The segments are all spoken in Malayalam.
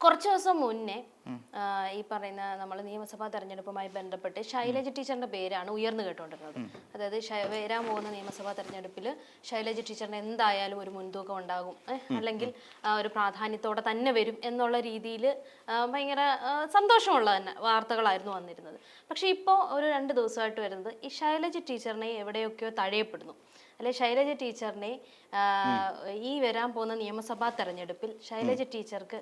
കുറച്ച് ദിവസം മുന്നേ ഈ പറയുന്ന നമ്മൾ നിയമസഭാ തെരഞ്ഞെടുപ്പുമായി ബന്ധപ്പെട്ട് ശൈലജ ടീച്ചറിന്റെ പേരാണ് ഉയർന്നു കേട്ടുകൊണ്ടിരുന്നത്. അതായത് വരാൻ പോകുന്ന നിയമസഭാ തെരഞ്ഞെടുപ്പിൽ ശൈലജ ടീച്ചറിന് എന്തായാലും ഒരു മുൻതൂക്കം ഉണ്ടാകും, അല്ലെങ്കിൽ ഒരു പ്രാധാന്യത്തോടെ തന്നെ വരും എന്നുള്ള രീതിയിൽ ഭയങ്കര സന്തോഷമുള്ള തന്നെ വാർത്തകളായിരുന്നു വന്നിരുന്നത്. പക്ഷെ ഇപ്പോൾ ഒരു 2 ദിവസമായിട്ട് വരുന്നത് ഈ ശൈലജ ടീച്ചറിനെ എവിടെയൊക്കെയോ തഴയപ്പെടുന്നു, അല്ലെ ശൈലജ ടീച്ചറിനെ ഈ വരാൻ പോകുന്ന നിയമസഭാ തെരഞ്ഞെടുപ്പിൽ ശൈലജ ടീച്ചർക്ക്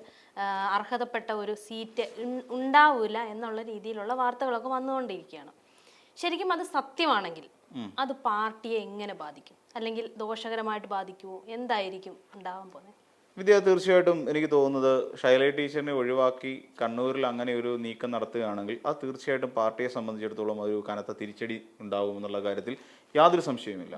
അർഹതപ്പെട്ട ഒരു സീറ്റ് ഉണ്ടാവില്ല എന്നുള്ള രീതിയിലുള്ള വാർത്തകളൊക്കെ വന്നുകൊണ്ടിരിക്കുകയാണ്. ശരിക്കും അത് സത്യമാണെങ്കിൽ അത് പാർട്ടിയെ എങ്ങനെ ബാധിക്കും, അല്ലെങ്കിൽ ദോഷകരമായിട്ട് ബാധിക്കുമോ, എന്തായിരിക്കും ഉണ്ടാവാൻ പോകുന്നത്? തീർച്ചയായിട്ടും എനിക്ക് തോന്നുന്നത് ശൈലജ ടീച്ചറിനെ ഒഴിവാക്കി കണ്ണൂരിൽ അങ്ങനെ ഒരു നീക്കം നടത്തുകയാണെങ്കിൽ അത് തീർച്ചയായിട്ടും പാർട്ടിയെ സംബന്ധിച്ചിടത്തോളം ഒരു കനത്ത തിരിച്ചടി ഉണ്ടാവും എന്നുള്ള കാര്യത്തിൽ യാതൊരു സംശയവുമില്ല.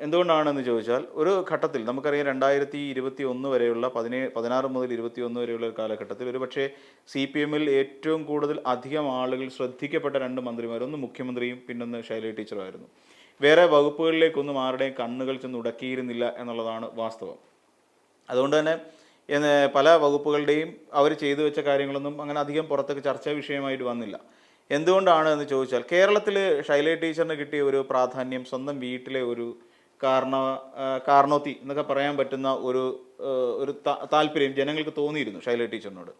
എന്തുകൊണ്ടാണെന്ന് ചോദിച്ചാൽ, ഒരു ഘട്ടത്തിൽ നമുക്കറിയാം 2021 വരെയുള്ള 16 മുതൽ 21 വരെയുള്ള ഒരു കാലഘട്ടത്തിൽ ഒരു പക്ഷേ CPM-ൽ ഏറ്റവും കൂടുതൽ അധികം ആളുകൾ ശ്രദ്ധിക്കപ്പെട്ട 2 മന്ത്രിമാർ, ഒന്ന് മുഖ്യമന്ത്രിയും പിന്നൊന്ന് ശൈലജ ടീച്ചറുമായിരുന്നു. വേറെ വകുപ്പുകളിലേക്കൊന്നും ആരുടെയും കണ്ണുകൾ ചെന്ന് ഉടക്കിയിരുന്നില്ല എന്നുള്ളതാണ് വാസ്തവം. അതുകൊണ്ട് തന്നെ പല വകുപ്പുകളുടെയും അവർ ചെയ്തു വെച്ച കാര്യങ്ങളൊന്നും അങ്ങനെ അധികം പുറത്തേക്ക് ചർച്ചാ വിഷയമായിട്ട് വന്നില്ല. എന്തുകൊണ്ടാണ് എന്ന് ചോദിച്ചാൽ, കേരളത്തിൽ ശൈലജ ടീച്ചറിന് കിട്ടിയ ഒരു പ്രാധാന്യം സ്വന്തം വീട്ടിലെ ഒരു കാരണോത്തി എന്നൊക്കെ പറയാൻ പറ്റുന്ന ഒരു താല്പര്യം ജനങ്ങൾക്ക് തോന്നിയിരുന്നു ശൈലജ ടീച്ചറിനോട്.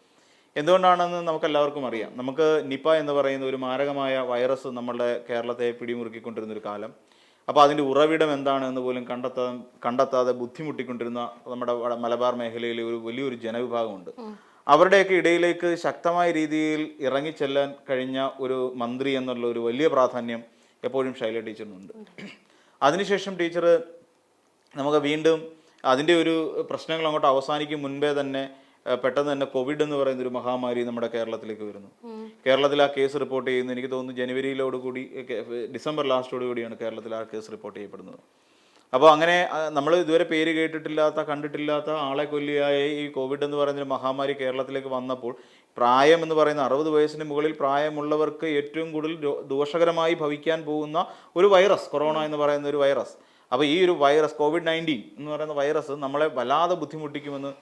എന്തുകൊണ്ടാണെന്ന് നമുക്കെല്ലാവർക്കും അറിയാം. നമുക്ക് നിപ എന്ന് പറയുന്ന ഒരു മാരകമായ വൈറസ് നമ്മളുടെ കേരളത്തെ പിടിമുറുക്കിക്കൊണ്ടിരുന്നൊരു കാലം. അപ്പോൾ അതിൻ്റെ ഉറവിടം എന്താണെന്ന് പോലും കണ്ടെത്താതെ ബുദ്ധിമുട്ടിക്കൊണ്ടിരുന്ന നമ്മുടെ മലബാർ മേഖലയിലെ ഒരു വലിയൊരു ജനവിഭാഗമുണ്ട്. അവരുടെയൊക്കെ ഇടയിലേക്ക് ശക്തമായ രീതിയിൽ ഇറങ്ങിച്ചെല്ലാൻ കഴിഞ്ഞ ഒരു മന്ത്രി എന്നുള്ള ഒരു വലിയ പ്രാധാന്യം എപ്പോഴും ശൈലജ ടീച്ചറിനുണ്ട്. അതിനുശേഷം ടീച്ചർ നമുക്ക് വീണ്ടും അതിൻ്റെ ഒരു പ്രശ്നങ്ങൾ അങ്ങോട്ട് അവസാനിക്കും മുൻപേ തന്നെ പെട്ടെന്ന് തന്നെ കോവിഡ് എന്ന് പറയുന്ന ഒരു മഹാമാരി നമ്മുടെ കേരളത്തിലേക്ക് വരുന്നു. കേരളത്തിൽ ആ കേസ് റിപ്പോർട്ട് ചെയ്യുന്നു, എനിക്ക് തോന്നുന്നു ജനുവരിയിലോടുകൂടി ഡിസംബർ ലാസ്റ്റോടുകൂടിയാണ് കേരളത്തിൽ ആ കേസ് റിപ്പോർട്ട് ചെയ്യപ്പെടുന്നത്. അപ്പോൾ അങ്ങനെ നമ്മൾ ഇതുവരെ പേര് കേട്ടിട്ടില്ലാത്ത കണ്ടിട്ടില്ലാത്ത ആളെ കൊല്ലിയായ ഈ കോവിഡ് എന്ന് പറയുന്നൊരു മഹാമാരി കേരളത്തിലേക്ക് വന്നപ്പോൾ പ്രായം എന്ന് പറയുന്ന 60 വയസ്സിന് മുകളിൽ പ്രായമുള്ളവർക്ക് ഏറ്റവും കൂടുതൽ ദോഷകരമായി ഭവിക്കാൻ പോകുന്ന ഒരു വൈറസ്, കൊറോണ എന്ന് പറയുന്ന ഒരു വൈറസ്. അപ്പോൾ ഈ ഒരു വൈറസ് COVID-19 എന്ന് പറയുന്ന വൈറസ് നമ്മളെ വല്ലാതെ ബുദ്ധിമുട്ടിക്കുമെന്ന്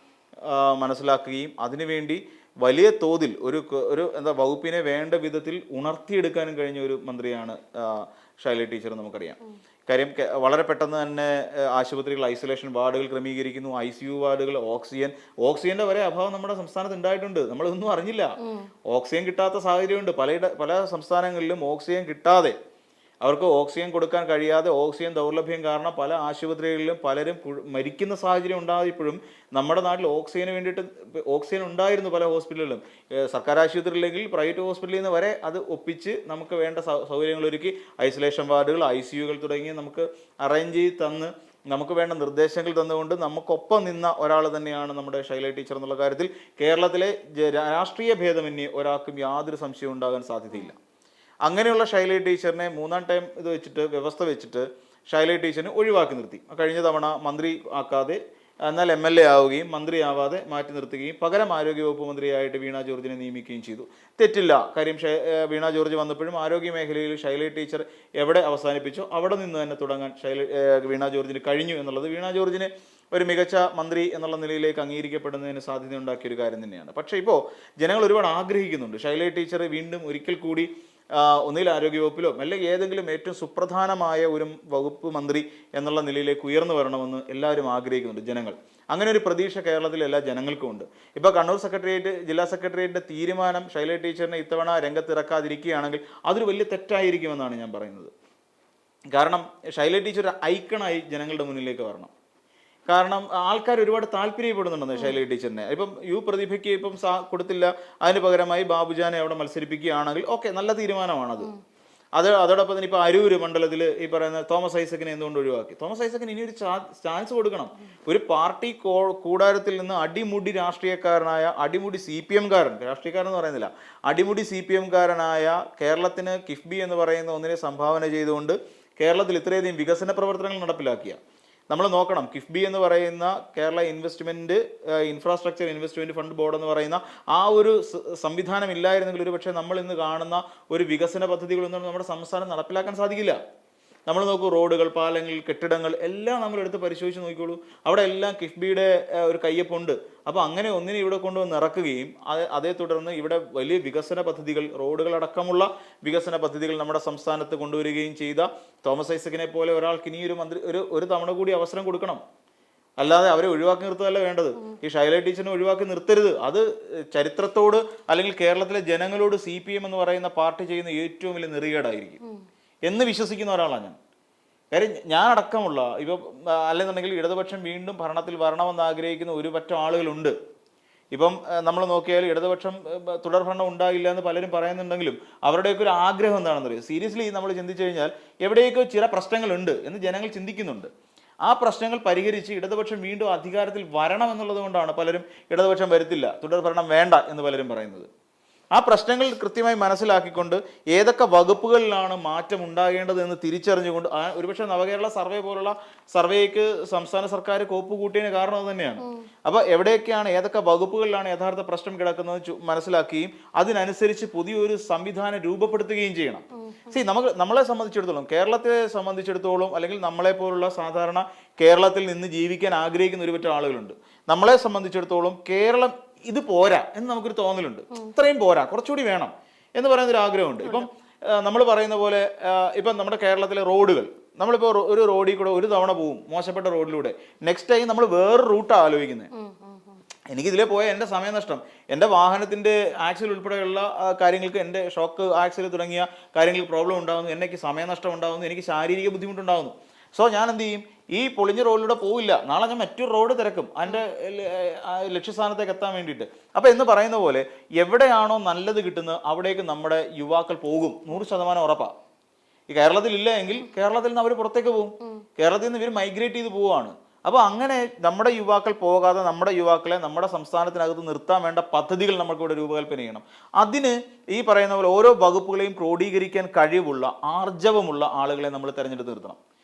മനസ്സിലാക്കുകയും അതിനുവേണ്ടി വലിയ തോതിൽ ഒരു വകുപ്പിനെ വേണ്ട വിധത്തിൽ ഉണർത്തിയെടുക്കാനും കഴിഞ്ഞ ഒരു മന്ത്രിയാണ് ശൈലജ ടീച്ചർ. നമുക്കറിയാം കാര്യം, വളരെ പെട്ടെന്ന് തന്നെ ആശുപത്രികൾ ഐസൊലേഷൻ വാർഡുകൾ ക്രമീകരിക്കുന്നു, ICU വാർഡുകൾ, ഓക്സിജന്റെ വരെ അഭാവം നമ്മുടെ സംസ്ഥാനത്ത് ഉണ്ടായിട്ടുണ്ട്. നമ്മളൊന്നും അറിഞ്ഞില്ല. ഓക്സിജൻ കിട്ടാത്ത സാഹചര്യമുണ്ട്. പല സംസ്ഥാനങ്ങളിലും ഓക്സിജൻ കിട്ടാതെ, അവർക്ക് ഓക്സിജൻ കൊടുക്കാൻ കഴിയാതെ ഓക്സിജൻ ദൗർലഭ്യം കാരണം പല ആശുപത്രികളിലും പലരും മരിക്കുന്ന സാഹചര്യം ഉണ്ടായപ്പോഴും നമ്മുടെ നാട്ടിൽ ഓക്സിജന് വേണ്ടിയിട്ട് ഓക്സിജൻ ഉണ്ടായിരുന്നു പല ഹോസ്പിറ്റലുകളിലും. സർക്കാർ ആശുപത്രിയില്ലെങ്കിൽ പ്രൈവറ്റ് ഹോസ്പിറ്റലിൽ നിന്ന് വരെ അത് ഒപ്പിച്ച് നമുക്ക് വേണ്ട സൗകര്യങ്ങൾ ഒരുക്കി ഐസൊലേഷൻ വാർഡുകൾ, ICU-കൾ തുടങ്ങി നമുക്ക് അറേഞ്ച് ചെയ്ത് തന്ന് നമുക്ക് വേണ്ട നിർദ്ദേശങ്ങൾ തന്നുകൊണ്ട് നമുക്കൊപ്പം നിന്ന ഒരാൾ തന്നെയാണ് നമ്മുടെ ശൈലജ ടീച്ചർ എന്നുള്ള കാര്യത്തിൽ കേരളത്തിലെ രാഷ്ട്രീയ ഭേദമന്യേ ഒരാൾക്കും യാതൊരു സംശയവും ഉണ്ടാകാൻ സാധ്യതയില്ല. അങ്ങനെയുള്ള ശൈലജ ടീച്ചറിനെ 3-ാം ടൈം വ്യവസ്ഥ വെച്ചിട്ട് ശൈലജ ടീച്ചറിനെ ഒഴിവാക്കി നിർത്തി. കഴിഞ്ഞ തവണ മന്ത്രി ആക്കാതെ എന്നാൽ MLA ആവുകയും മന്ത്രിയാവാതെ മാറ്റി നിർത്തുകയും പകരം ആരോഗ്യവകുപ്പ് മന്ത്രിയായിട്ട് വീണ ജോർജിനെ നിയമിക്കുകയും ചെയ്തു. തെറ്റില്ല. കാര്യം വീണ ജോർജ് വന്നപ്പോഴും ആരോഗ്യ മേഖലയിൽ ശൈലജ ടീച്ചർ എവിടെ അവസാനിപ്പിച്ചോ അവിടെ നിന്ന് തന്നെ തുടങ്ങാൻ വീണ ജോർജിന് കഴിഞ്ഞു എന്നുള്ളത് വീണ ജോർജിന് ഒരു മികച്ച മന്ത്രി എന്നുള്ള നിലയിലേക്ക് അംഗീകരിക്കപ്പെടുന്നതിന് സാധ്യത ഉണ്ടാക്കിയ ഒരു കാര്യം തന്നെയാണ്. പക്ഷേ ഇപ്പോൾ ജനങ്ങൾ ഒരുപാട് ആഗ്രഹിക്കുന്നുണ്ട് ശൈലജ ടീച്ചർ വീണ്ടും ഒരിക്കൽ കൂടി ഒന്നിൽ ആരോഗ്യവകുപ്പിലോ അല്ലെങ്കിൽ ഏതെങ്കിലും ഏറ്റവും സുപ്രധാനമായ ഒരു വകുപ്പ് മന്ത്രി എന്നുള്ള നിലയിലേക്ക് ഉയർന്നു വരണമെന്ന് എല്ലാവരും ആഗ്രഹിക്കുന്നുണ്ട് ജനങ്ങൾ. അങ്ങനെ ഒരു പ്രതീക്ഷ കേരളത്തിലെ എല്ലാ ജനങ്ങൾക്കും ഉണ്ട്. ഇപ്പോൾ കണ്ണൂർ ജില്ലാ സെക്രട്ടേറിയറ്റിൻ്റെ തീരുമാനം ശൈലജ ടീച്ചറിനെ ഇത്തവണ രംഗത്തിറക്കാതിരിക്കുകയാണെങ്കിൽ അതൊരു വലിയ തെറ്റായിരിക്കുമെന്നാണ് ഞാൻ പറയുന്നത്. കാരണം ശൈലജ ടീച്ചർ ഒരു ഐക്കണായി ജനങ്ങളുടെ മുന്നിലേക്ക് വരണം. കാരണം ആൾക്കാർ ഒരുപാട് താല്പര്യപ്പെടുന്നുണ്ടെന്ന് ശൈലജ ടീച്ചറിനെ. ഇപ്പം പ്രതിഭയ്ക്ക് ഇപ്പം കൊടുത്തില്ല, അതിന് പകരമായി ബാബുജാനെ അവിടെ മത്സരിപ്പിക്കുകയാണെങ്കിൽ ഓക്കെ, നല്ല തീരുമാനമാണത്. അതോടൊപ്പം തന്നെ ഇപ്പോൾ അരൂര് മണ്ഡലത്തിൽ ഈ പറയുന്ന തോമസ് ഐസക്കിനെ എന്തുകൊണ്ട് ഒഴിവാക്കി? തോമസ് ഐസക്കിന് ഇനിയൊരു ചാൻസ് കൊടുക്കണം. ഒരു പാർട്ടി കൂടാരത്തിൽ നിന്ന് അടിമുടി രാഷ്ട്രീയക്കാരനായ അടിമുടി CPM-കാരൻ, രാഷ്ട്രീയക്കാരൻ എന്ന് പറയുന്നില്ല, അടിമുടി CPM-കാരനായ കേരളത്തിന് കിഫ്ബി എന്ന് പറയുന്ന ഒന്നിനെ സംഭാവന ചെയ്തുകൊണ്ട് കേരളത്തിൽ ഇത്രയധികം വികസന പ്രവർത്തനങ്ങൾ നടപ്പിലാക്കിയ നമ്മൾ നോക്കണം. കിഫ്ബി എന്ന് പറയുന്ന Kerala infrastructure investment fund board എന്ന് പറയുന്ന ആ ഒരു സംവിധാനം ഇല്ലായിരുന്നെങ്കിൽ ഒരു പക്ഷേ നമ്മൾ ഇന്ന് കാണുന്ന ഒരു വികസന പദ്ധതികളൊന്നും നമ്മുടെ സംസ്ഥാനം നടപ്പിലാക്കാൻ സാധിക്കില്ല. നമ്മൾ നോക്കൂ, റോഡുകൾ, പാലങ്ങൾ, കെട്ടിടങ്ങൾ എല്ലാം നമ്മൾ എടുത്ത് പരിശോധിച്ച് നോക്കിക്കോളൂ. അവിടെ എല്ലാം കിഫ്ബിയുടെ ഒരു കയ്യൊപ്പുണ്ട്. അപ്പോൾ അങ്ങനെ ഒന്നിനെ ഇവിടെ കൊണ്ടുവന്ന് ഇറക്കുകയും അതേ തുടർന്ന് ഇവിടെ വലിയ വികസന പദ്ധതികൾ, റോഡുകളടക്കമുള്ള വികസന പദ്ധതികൾ നമ്മുടെ സംസ്ഥാനത്ത് കൊണ്ടുവരികയും ചെയ്ത തോമസ് ഐസക്കിനെ പോലെ ഒരാൾക്ക് ഇനി ഒരു തവണ കൂടി അവസരം കൊടുക്കണം. അല്ലാതെ അവരെ ഒഴിവാക്കി നിർത്തുകയല്ല വേണ്ടത്. ഈ ഷൈല ടീച്ചറിനെ ഒഴിവാക്കി നിർത്തരുത്. അത് ചരിത്രത്തോട് അല്ലെങ്കിൽ കേരളത്തിലെ ജനങ്ങളോട് CPM എന്ന് പറയുന്ന പാർട്ടി ചെയ്യുന്ന ഏറ്റവും വലിയ നെറികേടായിരിക്കും എന്ന് വിശ്വസിക്കുന്ന ഒരാളാണ് ഞാൻ. കാര്യം ഞാൻ അടക്കമുള്ള ഇപ്പം അല്ലെന്നുണ്ടെങ്കിൽ ഇടതുപക്ഷം വീണ്ടും ഭരണത്തിൽ വരണമെന്ന് ആഗ്രഹിക്കുന്ന ഒരു പറ്റം ആളുകളുണ്ട്. ഇപ്പം നമ്മൾ നോക്കിയാൽ ഇടതുപക്ഷം തുടർഭരണം ഉണ്ടാകില്ല എന്ന് പലരും പറയുന്നുണ്ടെങ്കിലും അവരുടെയൊക്കെ ഒരു ആഗ്രഹം എന്താണെന്ന് അറിയാം. സീരിയസ്ലി നമ്മൾ ചിന്തിച്ചു കഴിഞ്ഞാൽ എവിടെയൊക്കെ ചില പ്രശ്നങ്ങളുണ്ട് എന്ന് ജനങ്ങൾ ചിന്തിക്കുന്നുണ്ട്. ആ പ്രശ്നങ്ങൾ പരിഹരിച്ച് ഇടതുപക്ഷം വീണ്ടും അധികാരത്തിൽ വരണം എന്നുള്ളത് കൊണ്ടാണ് പലരും ഇടതുപക്ഷം വരുത്തില്ല, തുടർഭരണം വേണ്ട എന്ന് പലരും പറയുന്നത്. ആ പ്രശ്നങ്ങൾ കൃത്യമായി മനസ്സിലാക്കിക്കൊണ്ട് ഏതൊക്കെ വകുപ്പുകളിലാണ് മാറ്റം ഉണ്ടാകേണ്ടത് എന്ന് തിരിച്ചറിഞ്ഞുകൊണ്ട് ഒരുപക്ഷെ നവകേരള സർവേ പോലുള്ള സർവേക്ക് സംസ്ഥാന സർക്കാർ കോപ്പ് കൂട്ടിയതിന് കാരണം അത് തന്നെയാണ്. അപ്പോൾ എവിടെയൊക്കെയാണ് ഏതൊക്കെ വകുപ്പുകളിലാണ് യഥാർത്ഥ പ്രശ്നം കിടക്കുന്നത് മനസ്സിലാക്കുകയും അതിനനുസരിച്ച് പുതിയൊരു സംവിധാനം രൂപപ്പെടുത്തുകയും ചെയ്യണം. നമ്മളെ സംബന്ധിച്ചിടത്തോളം, കേരളത്തെ സംബന്ധിച്ചിടത്തോളം, അല്ലെങ്കിൽ നമ്മളെ പോലുള്ള സാധാരണ കേരളത്തിൽ നിന്ന് ജീവിക്കാൻ ആഗ്രഹിക്കുന്ന ഒരുപറ്റം ആളുകളുണ്ട്. നമ്മളെ സംബന്ധിച്ചിടത്തോളം കേരളം ഇത് പോരാ എന്ന് നമുക്കൊരു തോന്നലുണ്ട്. ഇത്രയും പോരാ, കുറച്ചുകൂടി വേണം എന്ന് പറയുന്നൊരു ആഗ്രഹമുണ്ട്. ഇപ്പം നമ്മൾ പറയുന്ന പോലെ ഇപ്പം നമ്മുടെ കേരളത്തിലെ റോഡുകൾ, നമ്മളിപ്പോൾ ഒരു റോഡിൽ കൂടെ ഒരു തവണ പോവും, മോശപ്പെട്ട റോഡിലൂടെ. നെക്സ്റ്റ് ടൈം നമ്മൾ വേറൊരു റൂട്ടാണ് ആലോചിക്കുന്നത്. എനിക്കിതിലേ പോയ എൻ്റെ സമയനഷ്ടം, എൻ്റെ വാഹനത്തിൻ്റെ ആക്സിൽ ഉൾപ്പെടെയുള്ള കാര്യങ്ങൾക്ക്, എൻ്റെ ഷോക്ക് ആക്സിൽ തുടങ്ങിയ കാര്യങ്ങൾക്ക് പ്രോബ്ലം ഉണ്ടാകുന്നു, എനിക്ക് സമയനഷ്ടം ഉണ്ടാകുന്നു, എനിക്ക് ശാരീരിക ബുദ്ധിമുട്ടുണ്ടാകുന്നു. സോ ഞാൻ എന്ത് ചെയ്യും? ഈ പൊളിഞ്ഞ റോഡിലൂടെ പോവില്ല, നാളെ ഞാൻ മറ്റൊരു റോഡ് തിരക്കും എൻ്റെ ലക്ഷ്യസ്ഥാനത്തേക്ക് എത്താൻ വേണ്ടിയിട്ട്. അപ്പോൾ എന്ന് പറയുന്ന പോലെ എവിടെയാണോ നല്ലത് കിട്ടുന്നത് അവിടേക്ക് നമ്മുടെ യുവാക്കൾ പോകും, 100% ഉറപ്പാണ്. ഈ കേരളത്തിൽ ഇല്ല എങ്കിൽ കേരളത്തിൽ നിന്ന് അവർ പുറത്തേക്ക് പോകും, കേരളത്തിൽ നിന്ന് ഇവർ മൈഗ്രേറ്റ് ചെയ്ത് പോവുകയാണ്. അപ്പോൾ അങ്ങനെ നമ്മുടെ യുവാക്കൾ പോകാതെ നമ്മുടെ യുവാക്കളെ നമ്മുടെ സംസ്ഥാനത്തിനകത്ത് നിർത്താൻ വേണ്ട പദ്ധതികൾ നമുക്കിവിടെ രൂപകൽപ്പന ചെയ്യണം. അതിന് ഈ പറയുന്ന പോലെ ഓരോ വകുപ്പുകളെയും ക്രോഡീകരിക്കാൻ കഴിവുള്ള, ആർജവമുള്ള ആളുകളെ നമ്മൾ തിരഞ്ഞെടുത്ത് നിർത്തണം.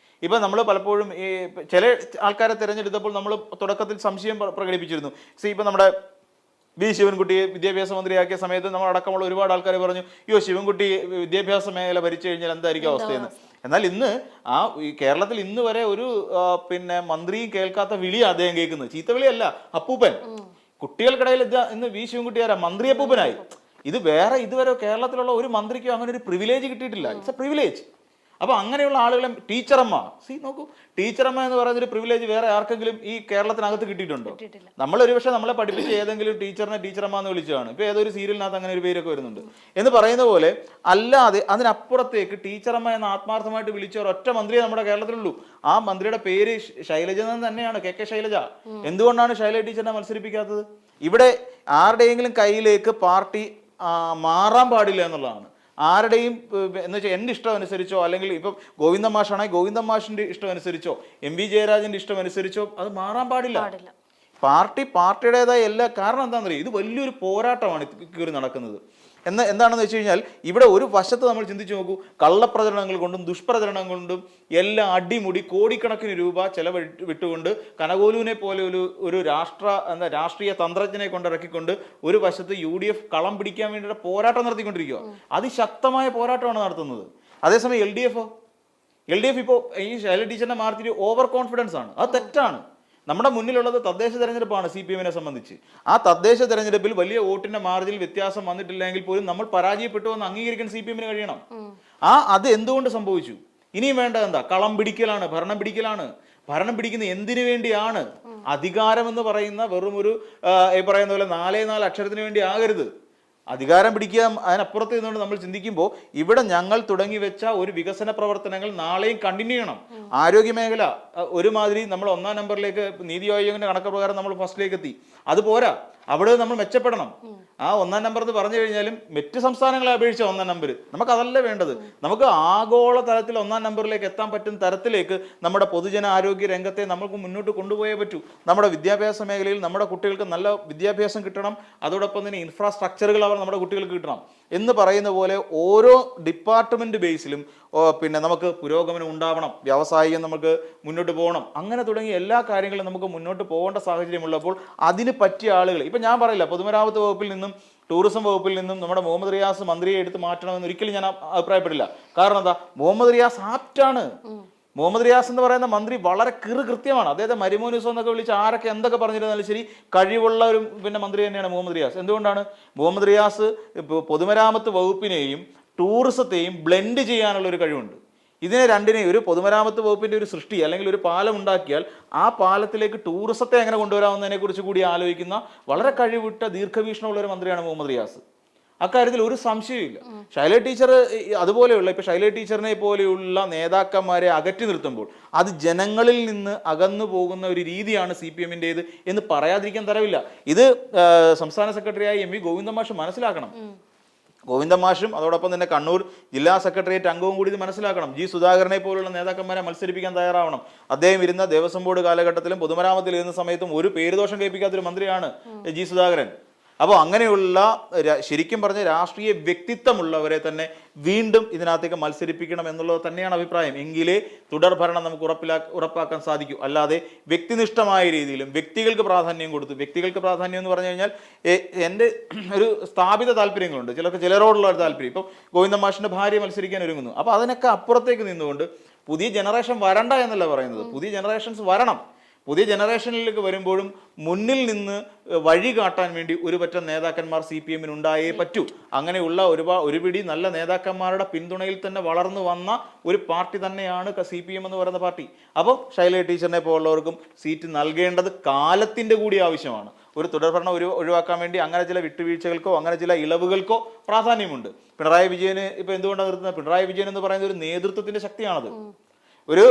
ഇപ്പം നമ്മൾ പലപ്പോഴും ഈ ചില ആൾക്കാരെ തിരഞ്ഞെടുത്തപ്പോൾ നമ്മൾ തുടക്കത്തിൽ സംശയം പ്രകടിപ്പിച്ചിരുന്നു. ഇപ്പം നമ്മുടെ വി ശിവൻകുട്ടിയെ വിദ്യാഭ്യാസ മന്ത്രിയാക്കിയ സമയത്ത് നമ്മൾ അടക്കമുള്ള ഒരുപാട് ആൾക്കാർ പറഞ്ഞു, ശിവൻകുട്ടി വിദ്യാഭ്യാസ മേഖല ഭരിച്ചു കഴിഞ്ഞാൽ എന്തായിരിക്കും അവസ്ഥയെന്ന്. എന്നാൽ ഇന്ന് ഈ കേരളത്തിൽ ഇന്ന് വരെ ഒരു മന്ത്രിയും കേൾക്കാത്ത വിളിയാണ് അദ്ദേഹം കേൾക്കുന്നത്. ചീത്തവിളിയല്ല, അപ്പൂപ്പൻ. കുട്ടികൾക്കിടയിൽ ഇന്ന് വി ശിവൻകുട്ടി ആരാ? മന്ത്രി അപ്പൂപ്പനായി. ഇത് വേറെ ഇതുവരെ കേരളത്തിലുള്ള ഒരു മന്ത്രിക്കും അങ്ങനെ ഒരു പ്രിവിലേജ് കിട്ടിയിട്ടില്ല. It's A privilege. അപ്പോൾ അങ്ങനെയുള്ള ആളുകളെ ടീച്ചറമ്മ, നോക്കൂ, ടീച്ചറമ്മ എന്ന് പറയുന്ന ഒരു പ്രിവിലേജ് വേറെ ആർക്കെങ്കിലും ഈ കേരളത്തിനകത്ത് കിട്ടിയിട്ടുണ്ടോ? നമ്മൾ ഒരുപക്ഷെ നമ്മളെ പഠിപ്പിച്ച ഏതെങ്കിലും ടീച്ചറിനെ ടീച്ചറമ്മ എന്ന് വിളിച്ചതാണ്. ഇപ്പോൾ ഏതൊരു സീരിയലിനകത്ത് അങ്ങനെ ഒരു പേരൊക്കെ വരുന്നുണ്ട് എന്ന് പറയുന്ന പോലെ. അല്ലാതെ അതിനപ്പുറത്തേക്ക് ടീച്ചറമ്മ എന്ന ആത്മാർത്ഥമായിട്ട് വിളിച്ച ഒരൊറ്റ മന്ത്രിയെ നമ്മുടെ കേരളത്തിലുള്ളൂ. ആ മന്ത്രിയുടെ പേര് ശൈലജ എന്ന് തന്നെയാണ്, KK ശൈലജ. എന്തുകൊണ്ടാണ് ശൈലജ ടീച്ചറിനെ മത്സരിപ്പിക്കാത്തത്? ഇവിടെ ആരുടെയെങ്കിലും കയ്യിലേക്ക് പാർട്ടി മാറാൻ പാടില്ല എന്നുള്ളതാണ്. ആരുടെയും എന്ന് വെച്ചാൽ എൻ്റെ ഇഷ്ടം അനുസരിച്ചോ, അല്ലെങ്കിൽ ഇപ്പം ഗോവിന്ദ മാഷാണെങ്കിൽ ഗോവിന്ദ മാഷിൻ്റെ ഇഷ്ടം അനുസരിച്ചോ, MV ജയരാജൻ്റെ ഇഷ്ടം അനുസരിച്ചോ അത് മാറാൻ പാടില്ല. പാർട്ടിയുടേതായ എല്ലാ, കാരണം എന്താണെന്ന് അറിയാം, ഇത് വലിയൊരു പോരാട്ടമാണ് കയറി നടക്കുന്നത്. എന്താണെന്ന് വെച്ച് കഴിഞ്ഞാൽ ഇവിടെ ഒരു വശത്ത് നമ്മൾ ചിന്തിച്ചു നോക്കൂ, കള്ളപ്രചരണങ്ങൾ കൊണ്ടും ദുഷ്പ്രചരണം കൊണ്ടും എല്ലാം അടിമുടി കോടിക്കണക്കിന് രൂപ വിട്ടുകൊണ്ട് കനകോലുവിനെ പോലെ ഒരു രാഷ്ട്രീയ തന്ത്രജ്ഞനെ കൊണ്ടിറക്കിക്കൊണ്ട് ഒരു വശത്ത് UDF കളം പിടിക്കാൻ വേണ്ടിയിട്ട് പോരാട്ടം നടത്തിക്കൊണ്ടിരിക്കുക. അതിശക്തമായ പോരാട്ടമാണ് നടത്തുന്നത്. അതേസമയം LDF ഇപ്പോൾ ഈ ശൈലജ ടീച്ചറിനെ മാറ്റി ഓവർ കോൺഫിഡൻസ് ആണ്. അത് തെറ്റാണ്. നമ്മുടെ മുന്നിലുള്ളത് തദ്ദേശ തെരഞ്ഞെടുപ്പാണ്. CPM-നെ സംബന്ധിച്ച് ആ തദ്ദേശ തെരഞ്ഞെടുപ്പിൽ വലിയ വോട്ടിന്റെ മാർജിൽ വ്യത്യാസം വന്നിട്ടില്ലെങ്കിൽ പോലും നമ്മൾ പരാജയപ്പെട്ടു എന്ന് അംഗീകരിക്കാൻ CPM-ന് കഴിയണം. അത് എന്തുകൊണ്ട് സംഭവിച്ചു? ഇനിയും വേണ്ടത് എന്താ? കളം പിടിക്കലാണ്, ഭരണം പിടിക്കലാണ്. ഭരണം പിടിക്കുന്ന എന്തിനു വേണ്ടിയാണ്? അധികാരം എന്ന് പറയുന്ന വെറും ഒരു ഈ പറയുന്ന പോലെ 4 അക്ഷരത്തിന് വേണ്ടി ആകരുത്. അധികാരം പിടിക്കുക. അതിനപ്പുറത്ത് നിന്നുകൊണ്ട് നമ്മൾ ചിന്തിക്കുമ്പോൾ ഇവിടെ ഞങ്ങൾ തുടങ്ങി വെച്ച ഒരു വികസന പ്രവർത്തനങ്ങൾ നാളെയും കണ്ടിന്യൂ ചെയ്യണം. ആരോഗ്യമേഖല ഒരുമാതിരി നമ്മൾ 1-ാം നമ്പറിലേക്ക്, നീതി ആയോഗിന്റെ കണക്ക് പ്രകാരം നമ്മൾ ഫസ്റ്റിലേക്ക് എത്തി. അത് പോരാ, അവിടെ നമ്മൾ മെച്ചപ്പെടണം. ആ 1-ാം നമ്പർ എന്ന് പറഞ്ഞു കഴിഞ്ഞാലും മറ്റ് സംസ്ഥാനങ്ങളെ അപേക്ഷിച്ച 1-ാം നമ്പർ നമുക്കതല്ല വേണ്ടത്. നമുക്ക് ആഗോള തലത്തിൽ 1-ാം നമ്പറിലേക്ക് എത്താൻ പറ്റുന്ന തരത്തിലേക്ക് നമ്മുടെ പൊതുജന ആരോഗ്യ രംഗത്തെ നമുക്ക് മുന്നോട്ട് കൊണ്ടുപോയേ പറ്റൂ. നമ്മുടെ വിദ്യാഭ്യാസ മേഖലയിൽ നമ്മുടെ കുട്ടികൾക്ക് നല്ല വിദ്യാഭ്യാസം കിട്ടണം. അതോടൊപ്പം തന്നെ ഇൻഫ്രാസ്ട്രക്ചറുകൾ നമ്മുടെ കുട്ടികൾക്ക് കിട്ടണം എന്ന് പറയുന്ന പോലെ ഓരോ ഡിപ്പാർട്ട്മെന്റ് ബേസിലും നമുക്ക് പുരോഗമനം ഉണ്ടാവണം. വ്യവസായികം നമുക്ക് മുന്നോട്ട് പോകണം. അങ്ങനെ തുടങ്ങിയ എല്ലാ കാര്യങ്ങളും നമുക്ക് മുന്നോട്ട് പോകേണ്ട സാഹചര്യമുള്ളപ്പോൾ അതിന് പറ്റിയ ആളുകൾ, ഇപ്പം ഞാൻ പറയില്ല, പൊതുമരാമത്ത് വകുപ്പിൽ നിന്നും ടൂറിസം വകുപ്പിൽ നിന്നും നമ്മുടെ മുഹമ്മദ് റിയാസ് മന്ത്രിയെ എടുത്ത് മാറ്റണമെന്ന് ഒരിക്കലും ഞാൻ അഭിപ്രായപ്പെടില്ല. കാരണം എന്താ, മുഹമ്മദ് റിയാസ് ആപ്റ്റാണ്. മുഹമ്മദ് റിയാസ് എന്ന് പറയുന്ന മന്ത്രി വളരെ കൃത്യമാണ്. അദ്ദേഹത്തെ മരുമോനുസം എന്നൊക്കെ വിളിച്ച് ആരൊക്കെ എന്തൊക്കെ പറഞ്ഞിരുന്നാലും ശരി, കഴിവുള്ള ഒരു മന്ത്രി തന്നെയാണ് മുഹമ്മദ് റിയാസ്. എന്തുകൊണ്ടാണ്? മുഹമ്മദ് റിയാസ് പൊതുമരാമത്ത് വകുപ്പിനെയും ടൂറിസത്തെയും ബ്ലെൻഡ് ചെയ്യാനുള്ള ഒരു കഴിവുണ്ട്. ഇതിനെ രണ്ടിനെയും, ഒരു പൊതുമരാമത്ത് വകുപ്പിന്റെ ഒരു സൃഷ്ടി അല്ലെങ്കിൽ ഒരു പാലം ഉണ്ടാക്കിയാൽ ആ പാലത്തിലേക്ക് ടൂറിസത്തെ എങ്ങനെ കൊണ്ടുവരാവുന്നതിനെ കുറിച്ച് കൂടി ആലോചിക്കുന്ന വളരെ കഴിവിട്ട ദീർഘവീക്ഷണമുള്ള ഒരു മന്ത്രിയാണ് മുഹമ്മദ് റിയാസ്. അക്കാര്യത്തിൽ ഒരു സംശയമില്ല. ശൈല ടീച്ചർ അതുപോലെയുള്ള, ഇപ്പൊ ശൈല ടീച്ചറിനെ പോലെയുള്ള നേതാക്കന്മാരെ അകറ്റി നിർത്തുമ്പോൾ അത് ജനങ്ങളിൽ നിന്ന് അകന്നു പോകുന്ന ഒരു രീതിയാണ് CPM-ൻ്റേത് എന്ന് പറയാതിരിക്കാൻ തരവില്ല. ഇത് സംസ്ഥാന സെക്രട്ടറിയായ MV ഗോവിന്ദൻ മാഷ് മനസ്സിലാക്കണം. ഗോവിന്ദൻ മാഷും അതോടൊപ്പം തന്നെ കണ്ണൂർ ജില്ലാ സെക്രട്ടേറിയറ്റ് അംഗവും കൂടി ഇത് മനസ്സിലാക്കണം. G സുധാകരനെ പോലുള്ള നേതാക്കന്മാരെ മത്സരിപ്പിക്കാൻ തയ്യാറാവണം. അദ്ദേഹം ഇരുന്ന ദേവസ്വം ബോർഡ് കാലഘട്ടത്തിലും പൊതുമരാമത്തിൽ ഇരുന്ന സമയത്തും ഒരു പേര് ദോഷം കേൾപ്പിക്കാത്തൊരു മന്ത്രിയാണ് G സുധാകരൻ. അപ്പോൾ അങ്ങനെയുള്ള ശരിക്കും പറഞ്ഞ രാഷ്ട്രീയ വ്യക്തിത്വമുള്ളവരെ തന്നെ വീണ്ടും ഇതിനകത്തേക്ക് മത്സരിപ്പിക്കണം എന്നുള്ളത് തന്നെയാണ് അഭിപ്രായം. എങ്കിലേ തുടർ ഭരണം നമുക്ക് ഉറപ്പാക്കാൻ സാധിക്കൂ. അല്ലാതെ വ്യക്തിനിഷ്ഠമായ രീതിയിലും വ്യക്തികൾക്ക് പ്രാധാന്യം കൊടുത്തു, വ്യക്തികൾക്ക് പ്രാധാന്യം എന്ന് പറഞ്ഞു കഴിഞ്ഞാൽ എൻ്റെ ഒരു സ്ഥാപിത താല്പര്യങ്ങളുണ്ട്, ചിലരോടുള്ള ഒരു താല്പര്യം. ഇപ്പം ഗോവിന്ദൻ മാഷിൻ്റെ ഭാര്യ മത്സരിക്കാൻ ഒരുങ്ങുന്നു. അപ്പോൾ അതിനൊക്കെ അപ്പുറത്തേക്ക് നിന്നുകൊണ്ട് പുതിയ ജനറേഷൻ വരണ്ട എന്നല്ല പറയുന്നത്, പുതിയ ജനറേഷൻസ് വരണം. പുതിയ ജനറേഷനിലേക്ക് വരുമ്പോഴും മുന്നിൽ നിന്ന് വഴി കാട്ടാൻ വേണ്ടി ഒരു പറ്റം നേതാക്കന്മാർ CPM-ന് ഉണ്ടായേ പറ്റൂ. അങ്ങനെയുള്ള ഒരു പിടി നല്ല നേതാക്കന്മാരുടെ പിന്തുണയിൽ തന്നെ വളർന്നു വന്ന ഒരു പാർട്ടി തന്നെയാണ് CPM എന്ന് പറയുന്ന പാർട്ടി. അപ്പോൾ ശൈല ടീച്ചറിനെ പോലുള്ളവർക്കും സീറ്റ് നൽകേണ്ടത് കാലത്തിൻ്റെ കൂടി ആവശ്യമാണ്. ഒരു തുടർഭരണം ഒഴിവാക്കാൻ വേണ്ടി അങ്ങനെ ചില വിട്ടുവീഴ്ചകൾക്കോ അങ്ങനെ ചില ഇളവുകൾക്കോ പ്രാധാന്യമുണ്ട്. പിണറായി വിജയന് ഇപ്പോൾ എന്തുകൊണ്ടാണ് നിർത്തുന്നത്? പിണറായി വിജയൻ എന്ന് പറയുന്ന ഒരു നേതൃത്വത്തിൻ്റെ ശക്തിയാണത്. ഒരു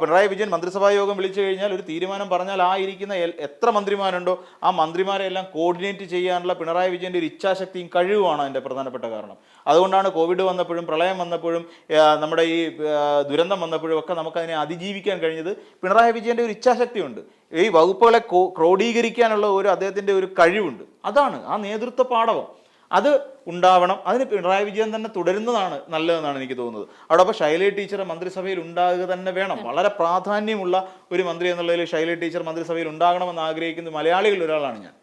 പിണറായി വിജയൻ മന്ത്രിസഭാ യോഗം വിളിച്ചു കഴിഞ്ഞാൽ ഒരു തീരുമാനം പറഞ്ഞാൽ ആ ഇരിക്കുന്ന എത്ര മന്ത്രിമാരുണ്ടോ ആ മന്ത്രിമാരെ എല്ലാം കോർഡിനേറ്റ് ചെയ്യാനുള്ള പിണറായി വിജയൻ്റെ ഒരു ഇച്ഛാശക്തിയും കഴിവുമാണ് അതിൻ്റെ പ്രധാനപ്പെട്ട കാരണം. അതുകൊണ്ടാണ് കോവിഡ് വന്നപ്പോഴും പ്രളയം വന്നപ്പോഴും നമ്മുടെ ഈ ദുരന്തം വന്നപ്പോഴും ഒക്കെ നമുക്കതിനെ അതിജീവിക്കാൻ കഴിഞ്ഞത് പിണറായി വിജയൻ്റെ ഒരു ഇച്ഛാശക്തിയുണ്ട്. ഈ വകുപ്പുകളെ ക്രോഡീകരിക്കാനുള്ള അദ്ദേഹത്തിൻ്റെ ഒരു കഴിവുണ്ട്. അതാണ് ആ നേതൃത്വ പാടവം. അത് ഉണ്ടാവണം. അതിന് പിണറായി വിജയൻ തന്നെ തുടരുന്നതാണ് നല്ലതെന്നാണ് എനിക്ക് തോന്നുന്നത്. അതോടൊപ്പം ശൈല ടീച്ചർ മന്ത്രിസഭയിൽ ഉണ്ടാകുക തന്നെ വേണം. വളരെ പ്രാധാന്യമുള്ള ഒരു മന്ത്രി എന്നുള്ളതിൽ ശൈല ടീച്ചർ മന്ത്രിസഭയിൽ ഉണ്ടാകണമെന്ന് ആഗ്രഹിക്കുന്ന മലയാളികളിൽ ഒരാളാണ് ഞാൻ.